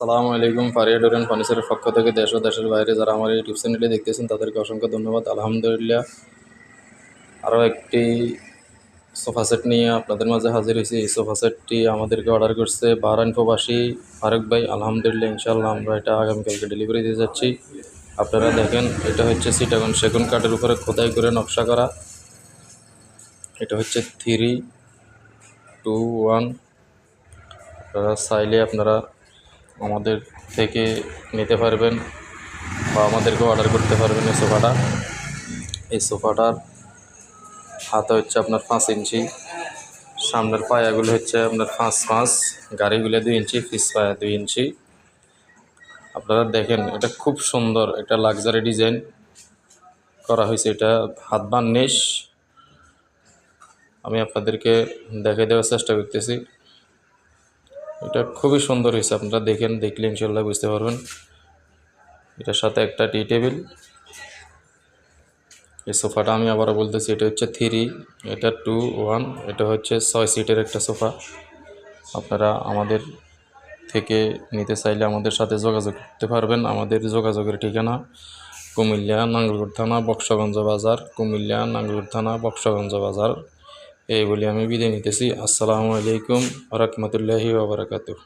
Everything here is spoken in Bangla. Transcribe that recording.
আসসালামু আলাইকুম। ফারিয়া ডোর অ্যান্ড ফার্নিচারের পক্ষ থেকে দেশ ও দেশের বাইরে যারা আমার এই ইউটিউব চ্যানেলটি দেখতেছেন তাদেরকে অসংখ্য ধন্যবাদ। আলহামদুলিল্লাহ, আরও একটি সোফা সেট নিয়ে আপনাদের মাঝে হাজির হয়েছি। এই সোফা সেটটি আমাদেরকে অর্ডার করছে বাহরাইন প্রবাসী ফারুক ভাই। আলহামদুলিল্লাহ, ইনশাআল্লাহ আমরা এটা আগামীকালকে ডেলিভারি দিয়ে যাচ্ছি। আপনারা দেখেন, এটা হচ্ছে চিটাগং সেগুন কাঠের উপরে খোদাই করে নকশা করা। এটা হচ্ছে 3-2-1। আপনারা চাইলে আপনারা আমাদের থেকে নিতে পারবেন বা আমাদেরকে অর্ডার করতে পারবেন। এই সোফাটার হাতে হচ্ছে আপনার 5 ইঞ্চি, সামনের পায়াগুলো হচ্ছে আপনার 5-5, গাড়িগুলো 2 ইঞ্চি, পিস পায়া 2 ইঞ্চি। আপনারা দেখেন, এটা খুব সুন্দর, এটা লাক্সারি ডিজাইন করা হয়েছে। এটা হাত বার্নিশ আমি আপনাদেরকে দেখে দেওয়ার চেষ্টা করতেছি। এটা খুবই সুন্দর হয়েছে, আপনারা দেখলে ইনশাল্লাহ বুঝতে পারবেন। এটার সাথে একটা টি টেবিল। এই সোফাটা আমি আবারও বলতেছি, এটা হচ্ছে 3, এটা 2-1, এটা হচ্ছে 6 সিটের একটা সোফা। আপনারা আমাদের থেকে নিতে চাইলে আমাদের সাথে যোগাযোগ করতে পারবেন। আমাদের যোগাযোগের ঠিকানা কুমিল্লা নাঙ্গলকোট থানা বক্সগঞ্জ বাজার, কুমিল্লা নাঙ্গলকোট থানা বক্সগঞ্জ বাজার। এই বলে আমি বিদায় নিতেছি। আসসালামু আলাইকুম ওয়া রাহমাতুল্লাহি ওয়া বারাকাতুহু।